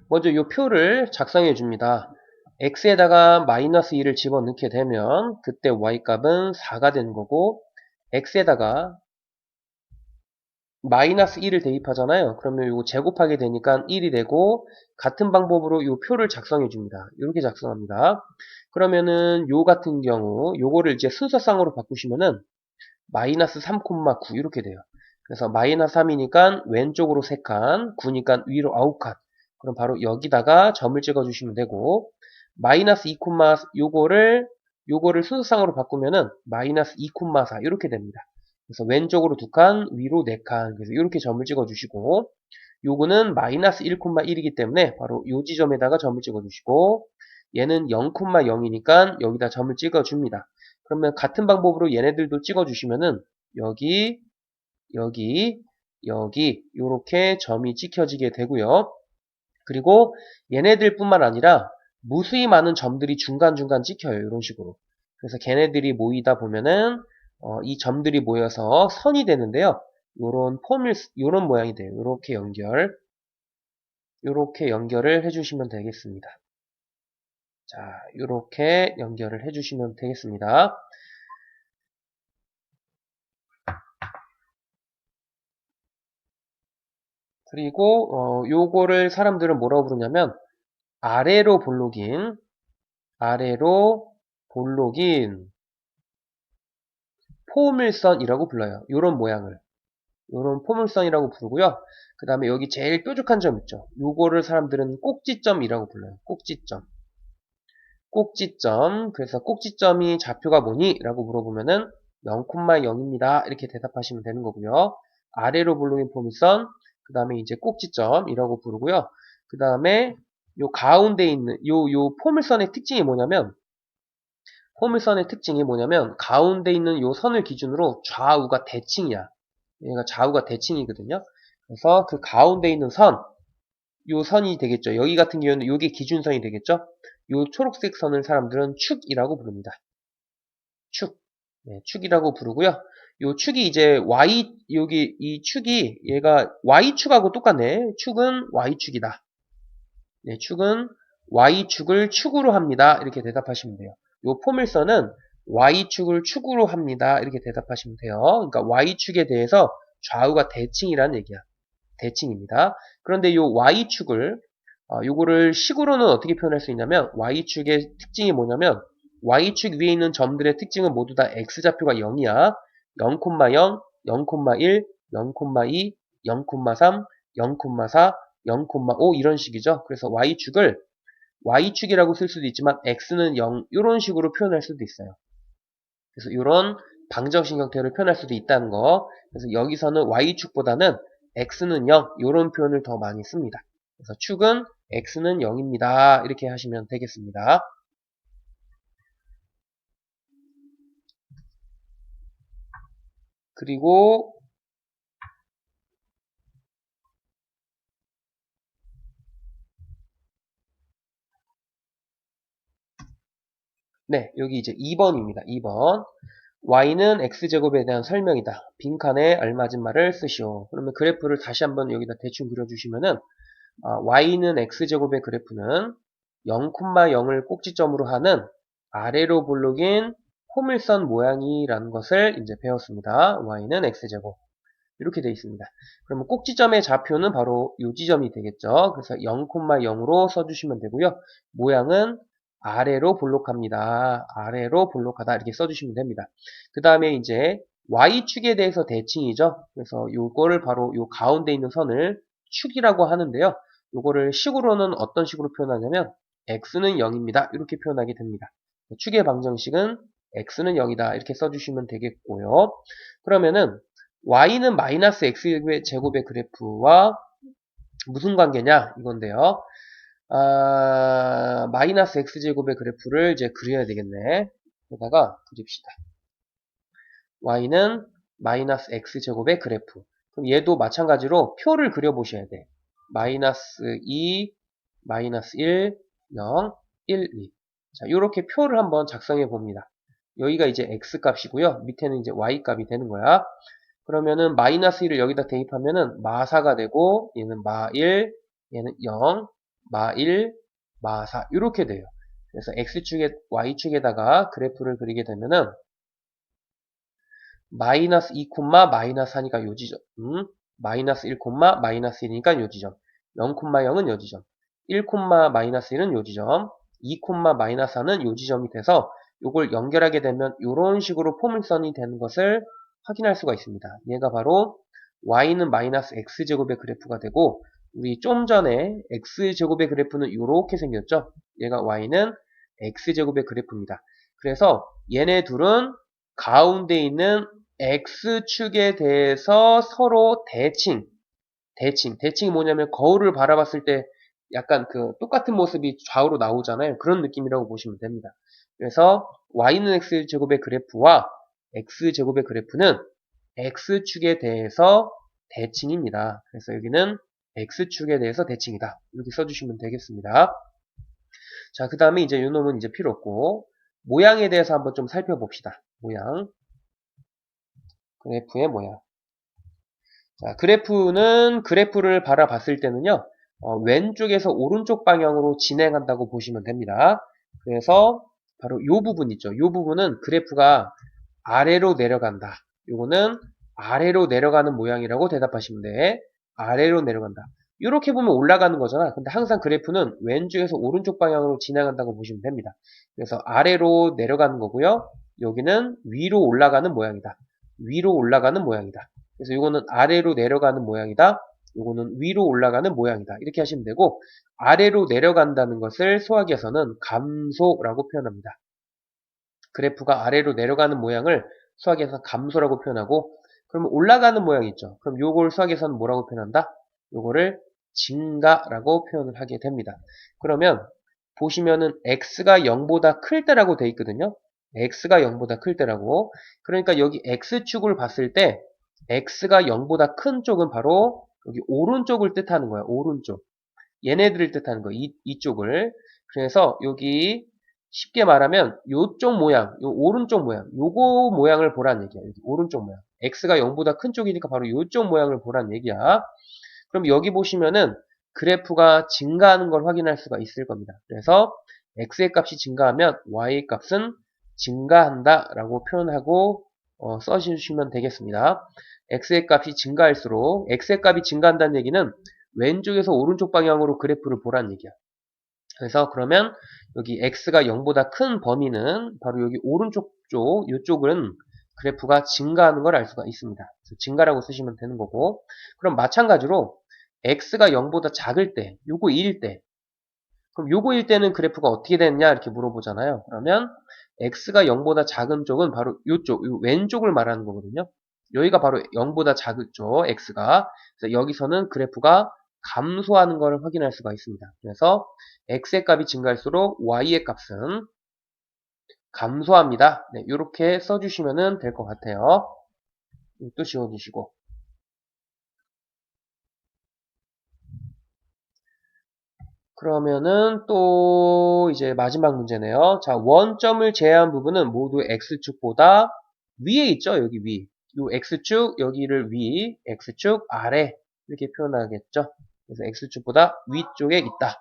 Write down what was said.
먼저 이 표를 작성해 줍니다. x에다가 마이너스 2를 집어넣게 되면 그때 y값은 4가 되는 거고, x에다가 마이너스 1을 대입하잖아요. 그러면 이거 제곱하게 되니까 1이 되고, 같은 방법으로 이 표를 작성해 줍니다. 이렇게 작성합니다. 그러면은 요 같은 경우 요거를 이제 순서상으로 바꾸시면은 마이너스 3,9 이렇게 돼요. 그래서 마이너스 3이니까 왼쪽으로 3칸, 9니까 위로 9칸. 그럼 바로 여기다가 점을 찍어 주시면 되고, 마이너스 2, 요거를 순서상으로 바꾸면은 마이너스 2,4 이렇게 됩니다. 그래서 왼쪽으로 2칸, 위로 4칸. 그래서 이렇게 점을 찍어 주시고, 요거는 마이너스 1,1이기 때문에 바로 요 지점에다가 점을 찍어 주시고, 얘는 0,0이니까 여기다 점을 찍어 줍니다. 그러면 같은 방법으로 얘네들도 찍어 주시면은 여기, 여기, 여기 요렇게 점이 찍혀지게 되고요. 그리고 얘네들뿐만 아니라 무수히 많은 점들이 중간중간 찍혀요. 이런 식으로. 그래서 걔네들이 모이다 보면은 이 점들이 모여서 선이 되는데요. 요런 모양이 돼요. 요렇게 연결을 해주시면 되겠습니다. 자, 요렇게 연결을 해주시면 되겠습니다. 그리고 요거를 사람들은 뭐라고 부르냐면 아래로 볼록인 포물선이라고 불러요. 요런 모양을. 요런 포물선이라고 부르고요. 그 다음에 여기 제일 뾰족한 점 있죠. 요거를 사람들은 꼭지점이라고 불러요. 꼭지점. 그래서 꼭지점이 좌표가 뭐니? 라고 물어보면은 0,0입니다. 이렇게 대답하시면 되는 거고요. 아래로 볼록인 포물선, 그 다음에 이제 꼭지점이라고 부르고요. 그 다음에 요 가운데 있는 요 포물선의 특징이 뭐냐면 가운데 있는 요 선을 기준으로 좌우가 대칭이야. 얘가 좌우가 대칭이거든요. 그래서 그 가운데 있는 요 선이 되겠죠. 여기 같은 경우는 요게 기준선이 되겠죠. 요 초록색 선을 사람들은 축이라고 부릅니다. 축. 네, 축이라고 부르고요. 요 축이 이제 여기 이 축이 얘가 Y축하고 똑같네. 축은 Y축이다. 네, 축은 Y축을 축으로 합니다. 이렇게 대답하시면 돼요. 요 포물선은 Y축을 축으로 합니다. 이렇게 대답하시면 돼요. 그러니까 Y축에 대해서 좌우가 대칭이라는 얘기야. 대칭입니다. 그런데 요 Y축을 요거를 식으로는 어떻게 표현할 수 있냐면 Y축의 특징이 뭐냐면 Y축 위에 있는 점들의 특징은 모두 다 X좌표가 0이야. 0,0, 0,1, 0,2, 0,3, 0,4, 0,5 이런 식이죠. 그래서 Y축이라고 쓸 수도 있지만 X는 0 이런 식으로 표현할 수도 있어요. 그래서 이런 방정식 형태를 표현할 수도 있다는 거. 그래서 여기서는 Y축보다는 X는 0 이런 표현을 더 많이 씁니다. 그래서 축은 X는 0입니다. 이렇게 하시면 되겠습니다. 그리고 네, 여기 이제 2번입니다. 2번. y는 x제곱에 대한 설명이다. 빈칸에 알맞은 말을 쓰시오. 그러면 그래프를 다시 한번 여기다 대충 그려주시면은 y는 x제곱의 그래프는 0,0을 꼭지점으로 하는 아래로 볼록인 포물선 모양이라는 것을 이제 배웠습니다. y는 x제곱. 이렇게 되어 있습니다. 그러면 꼭지점의 좌표는 바로 이 지점이 되겠죠. 그래서 0,0으로 써주시면 되고요. 모양은 아래로 볼록합니다. 아래로 볼록하다 이렇게 써주시면 됩니다. 그 다음에 이제 Y축에 대해서 대칭이죠. 그래서 요거를 바로 요 가운데 있는 선을 축이라고 하는데요. 요거를 식으로는 어떤 식으로 표현하냐면 x는 0입니다. 이렇게 표현하게 됩니다. 축의 방정식은 x는 0이다. 이렇게 써주시면 되겠고요. 그러면은 y는 마이너스 x제곱의 그래프와 무슨 관계냐 이건데요. 마이너스 x제곱의 그래프를 이제 그려야 되겠네. 여기다가 그립시다. y는 마이너스 x제곱의 그래프. 그럼 얘도 마찬가지로 표를 그려보셔야 돼. 마이너스 2, 마이너스 1, 0, 1, 2. 자, 이렇게 표를 한번 작성해 봅니다. 여기가 이제 x 값이고요. 밑에는 이제 y 값이 되는 거야. 그러면은 마이너스 1을 여기다 대입하면은 마4가 되고 얘는 마1, 얘는 0, 마 1, 마 4 이렇게 돼요. 그래서 X축에 Y축에다가 그래프를 그리게 되면은 마이너스 2, 마이너스 4니까 요 지점. 마이너스 1, 마이너스 1이니까 요 지점. 0, 0은 요 지점. 1, 마이너스 1은 요 지점. 2, 마이너스 4는 요 지점이 돼서 요걸 연결하게 되면 요런 식으로 포물선이 되는 것을 확인할 수가 있습니다. 얘가 바로 y는 마이너스 x제곱의 그래프가 되고 우리 좀 전에 x제곱의 그래프는 요렇게 생겼죠. 얘가 y는 x제곱의 그래프입니다. 그래서 얘네 둘은 가운데 있는 x축에 대해서 서로 대칭이 뭐냐면 거울을 바라봤을 때 약간 그 똑같은 모습이 좌우로 나오잖아요. 그런 느낌이라고 보시면 됩니다. 그래서 y는 x제곱의 그래프와 x제곱의 그래프는 x축에 대해서 대칭입니다. 그래서 여기는 x축에 대해서 대칭이다. 이렇게 써주시면 되겠습니다. 자, 그 다음에 이제 요 놈은 이제 필요 없고 모양에 대해서 한번 좀 살펴봅시다. 모양. 그래프의 모양. 자, 그래프를 바라봤을 때는요, 왼쪽에서 오른쪽 방향으로 진행한다고 보시면 됩니다. 그래서 바로 요 부분 있죠. 요 부분은 그래프가 아래로 내려간다. 요거는 아래로 내려가는 모양이라고 대답하시면 돼. 아래로 내려간다. 이렇게 보면 올라가는 거잖아. 근데 항상 그래프는 왼쪽에서 오른쪽 방향으로 진행한다고 보시면 됩니다. 그래서 아래로 내려가는 거고요. 여기는 위로 올라가는 모양이다. 위로 올라가는 모양이다. 그래서 이거는 아래로 내려가는 모양이다. 이거는 위로 올라가는 모양이다. 이렇게 하시면 되고 아래로 내려간다는 것을 수학에서는 감소라고 표현합니다. 그래프가 아래로 내려가는 모양을 수학에서 감소라고 표현하고 그러면 올라가는 모양이 있죠. 그럼 요걸 수학에서는 뭐라고 표현한다? 요거를 증가라고 표현을 하게 됩니다. 그러면 보시면은 x가 0보다 클 때라고 돼 있거든요. x가 0보다 클 때라고. 그러니까 여기 x축을 봤을 때 x가 0보다 큰 쪽은 바로 여기 오른쪽을 뜻하는 거야. 오른쪽. 얘네들을 뜻하는 거. 이쪽을. 그래서 여기 쉽게 말하면 요쪽 모양, 요 오른쪽 모양, 요거 모양을 보란 얘기야. 여기 오른쪽 모양. x가 0보다 큰 쪽이니까 바로 요쪽 모양을 보란 얘기야. 그럼 여기 보시면은 그래프가 증가하는 걸 확인할 수가 있을 겁니다. 그래서 x의 값이 증가하면 y의 값은 증가한다 라고 표현하고 써주시면 되겠습니다. x의 값이 증가할수록 x의 값이 증가한다는 얘기는 왼쪽에서 오른쪽 방향으로 그래프를 보란 얘기야. 그래서 그러면 여기 x가 0보다 큰 범위는 바로 여기 오른쪽 쪽, 이쪽은 그래프가 증가하는 걸 알 수가 있습니다. 그래서 증가라고 쓰시면 되는 거고 그럼 마찬가지로 x가 0보다 작을 때, 요거 1일 때 그럼 요거 1일 때는 그래프가 어떻게 됐냐 이렇게 물어보잖아요. 그러면 x가 0보다 작은 쪽은 바로 요쪽, 요 왼쪽을 말하는 거거든요. 여기가 바로 0보다 작죠, x가. 그래서 여기서는 그래프가 감소하는 것을 확인할 수가 있습니다. 그래서 x의 값이 증가할수록 y의 값은 감소합니다. 네, 이렇게 써주시면 될 것 같아요. 또 지워주시고. 그러면은 또 이제 마지막 문제네요. 자, 원점을 제외한 부분은 모두 x축보다 위에 있죠. 여기 위. 요 x축 여기를 위, x축 아래 이렇게 표현하겠죠. 그래서 x축보다 위쪽에 있다.